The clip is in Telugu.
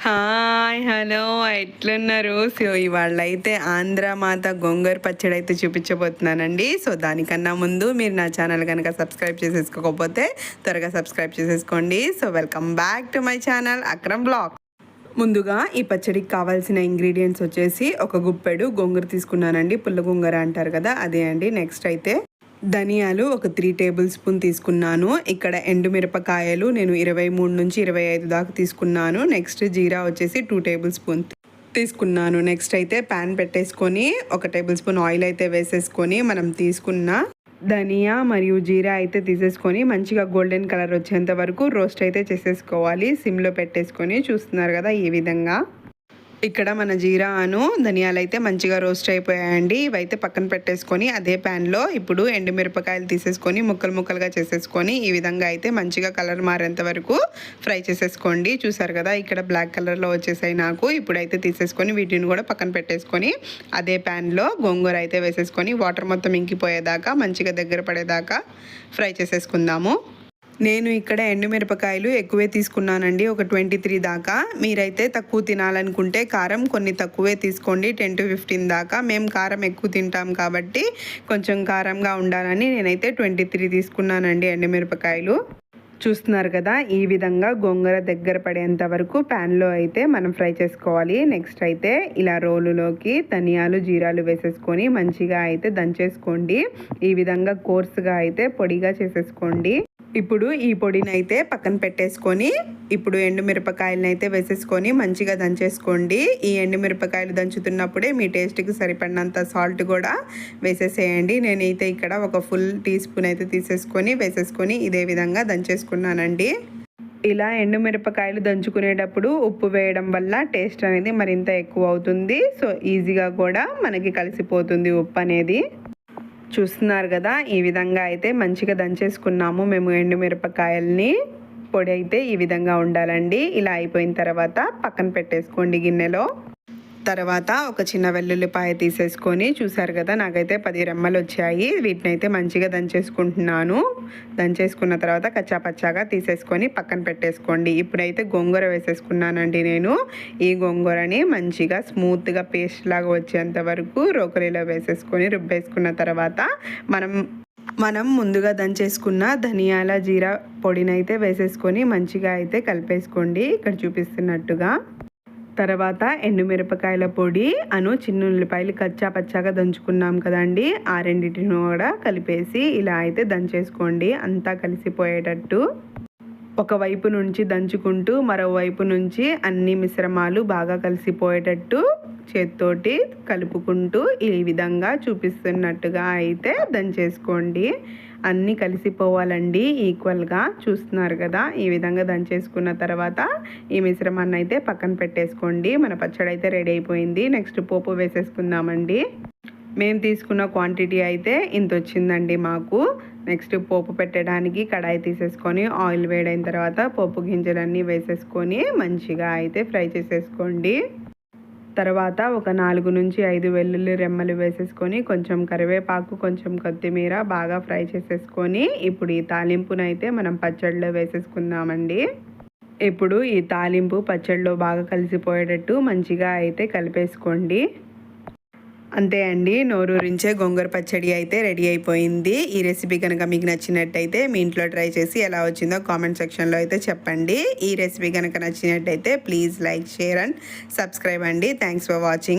హాయ్ హలో ఎట్లున్నారు? సో ఇవాళైతే ఆంధ్రమాత గోంగూర పచ్చడి అయితే చూపించబోతున్నానండి. సో దానికన్నా ముందు మీరు నా ఛానల్ కనుక సబ్స్క్రైబ్ చేసేసుకోకపోతే త్వరగా సబ్స్క్రైబ్ చేసేసుకోండి. So welcome back to my channel Akram blog. ముందుగా ఈ పచ్చడికి కావాల్సిన ఇంగ్రీడియంట్స్ వచ్చేసి ఒక గుప్పెడు గోంగూర తీసుకున్నానండి. పుల్ల గోంగూర అంటారు కదా, అదే అండి. నెక్స్ట్ అయితే ధనియాలు ఒక 3 టేబుల్ స్పూన్ తీసుకున్నాను. ఇక్కడ ఎండుమిరపకాయలు నేను 23 నుంచి 25 దాకా తీసుకున్నాను. నెక్స్ట్ జీరా వచ్చేసి 2 టేబుల్ స్పూన్ తీసుకున్నాను. నెక్స్ట్ అయితే ప్యాన్ పెట్టేసుకొని 1 టేబుల్ స్పూన్ ఆయిల్ అయితే వేసేసుకొని మనం తీసుకున్న ధనియా మరియు జీరా అయితే తీసేసుకొని మంచిగా గోల్డెన్ కలర్ వచ్చేంత వరకు రోస్ట్ అయితే చేసేసుకోవాలి. సిమ్లో పెట్టేసుకొని చూస్తున్నారు కదా ఈ విధంగా. ఇక్కడ మన జీరాను ధనియాలు అయితే మంచిగా రోస్ట్ అయిపోయాయండి. ఇవైతే పక్కన పెట్టేసుకొని అదే ప్యాన్లో ఇప్పుడు ఎండుమిరపకాయలు తీసేసుకొని ముక్కలు ముక్కలుగా చేసేసుకొని ఈ విధంగా అయితే మంచిగా కలర్ మారేంత వరకు ఫ్రై చేసేసుకోండి. చూసారు కదా ఇక్కడ బ్లాక్ కలర్లో వచ్చేసాయి నాకు. ఇప్పుడైతే తీసేసుకొని వీటిని కూడా పక్కన పెట్టేసుకొని అదే ప్యాన్లో గోంగూర అయితే వేసేసుకొని వాటర్ మొత్తం ఇంకిపోయేదాకా మంచిగా దగ్గర పడేదాకా ఫ్రై చేసేసుకుందాము. నేను ఇక్కడ ఎండుమిరపకాయలు ఎక్కువే తీసుకున్నానండి, ఒక 23 దాకా. మీరైతే తక్కువ తినాలనుకుంటే కారం కొన్ని తక్కువే తీసుకోండి, 10 to 15 దాకా. మేము కారం ఎక్కువ తింటాం కాబట్టి కొంచెం కారంగా ఉండాలని నేనైతే 23 తీసుకున్నానండి ఎండుమిరపకాయలు. చూస్తున్నారు కదా ఈ విధంగా గోంగూర దగ్గర పడేంత వరకు ప్యాన్లో అయితే మనం ఫ్రై చేసుకోవాలి. నెక్స్ట్ అయితే ఇలా రోలులోకి ధనియాలు జీరాలు వేసేసుకొని మంచిగా అయితే దంచేసుకోండి. ఈ విధంగా కోర్సుగా అయితే పొడిగా చేసేసుకోండి. ఇప్పుడు ఈ పొడిని అయితే పక్కన పెట్టేసుకొని ఇప్పుడు ఎండుమిరపకాయలను అయితే వేసేసుకొని మంచిగా దంచేసుకోండి. ఈ ఎండుమిరపకాయలు దంచుతున్నప్పుడే మీ టేస్ట్కి సరిపడినంత సాల్ట్ కూడా వేసేసేయండి. నేనైతే ఇక్కడ ఒక ఫుల్ టీ స్పూన్ అయితే తీసేసుకొని వేసేసుకొని ఇదే విధంగా దంచేసుకున్నానండి. ఇలా ఎండుమిరపకాయలు దంచుకునేటప్పుడు ఉప్పు వేయడం వల్ల టేస్ట్ అనేది మరింత ఎక్కువ అవుతుంది. సో ఈజీగా కూడా మనకి కలిసిపోతుంది ఉప్పు అనేది. చూస్తున్నారు కదా ఈ విధంగా అయితే మంచిగా దంచేసుకున్నాము మేము ఎండుమిరపకాయల్ని. పొడి అయితే ఈ విధంగా ఉండాలండి. ఇలా అయిపోయిన తర్వాత పక్కన పెట్టేసుకోండి గిన్నెలో. తర్వాత ఒక చిన్న వెల్లుల్లిపాయ తీసేసుకొని చూసారు కదా నాకైతే 10 రెమ్మలు వచ్చాయి. వీటిని అయితే మంచిగా దంచేసుకుంటున్నాను. దంచేసుకున్న తర్వాత కచ్చాపచ్చాగా తీసేసుకొని పక్కన పెట్టేసుకోండి. ఇప్పుడైతే గోంగూర వేసేసుకున్నానండి నేను. ఈ గోంగూరని మంచిగా స్మూత్గా పేస్ట్ లాగా వచ్చేంత వరకు రోకలిలో వేసేసుకొని రుబ్బేసుకున్న తర్వాత మనం ముందుగా దంచేసుకున్న ధనియాల జీరా పొడిని అయితే వేసేసుకొని మంచిగా అయితే కలిపేసుకోండి ఇక్కడ చూపిస్తున్నట్టుగా. తర్వాత ఎండుమిరపకాయల పొడి చిన్న ఉల్లిపాయలు కచ్చా పచ్చాగా దంచుకున్నాం కదండి, ఆ రెండింటిని కూడా కలిపేసి ఇలా అయితే దంచేసుకోండి అంతా కలిసిపోయేటట్టు. ఒకవైపు నుంచి దంచుకుంటూ మరోవైపు నుంచి అన్ని మిశ్రమాలు బాగా కలిసిపోయేటట్టు చేత్తోటి కలుపుకుంటూ ఈ విధంగా చూపిస్తున్నట్టుగా అయితే దంచేసుకోండి. అన్నీ కలిసిపోవాలండి ఈక్వల్గా. చూస్తున్నారు కదా ఈ విధంగా దంచేసుకున్న తర్వాత ఈ మిశ్రమాన్ని అయితే పక్కన పెట్టేసుకోండి. మన పచ్చడి అయితే రెడీ అయిపోయింది. నెక్స్ట్ పోపు వేసేసుకుందామండి. మేము తీసుకున్న క్వాంటిటీ అయితే ఇంత వచ్చిందండి మాకు. నెక్స్ట్ పోపు పెట్టడానికి కడాయి తీసేసుకొని ఆయిల్ వేడైన తర్వాత పోపు గింజలన్నీ వేసేసుకొని మంచిగా అయితే ఫ్రై చేసేసుకోండి. తర్వాత ఒక 4 నుంచి 5 వెల్లుల్లి రెమ్మలు వేసేసుకొని కొంచెం కరివేపాకు కొంచెం కొత్తిమీర బాగా ఫ్రై చేసేసుకొని ఇప్పుడు ఈ తాలింపును అయితే మనం పచ్చడిలో వేసేసుకుందామండి. ఇప్పుడు ఈ తాలింపు పచ్చడిలో బాగా కలిసిపోయేటట్టు మంచిగా అయితే కలిపేసుకోండి. అంతే అండి, నోరూరించే గోంగూర పచ్చడి అయితే రెడీ అయిపోయింది. ఈ రెసిపీ కనుక మీకు నచ్చినట్టయితే మీ ఇంట్లో ట్రై చేసి ఎలా వచ్చిందో కామెంట్ సెక్షన్లో అయితే చెప్పండి. ఈ రెసిపీ కనుక నచ్చినట్టయితే please like share and subscribe అండి. Thanks for watching.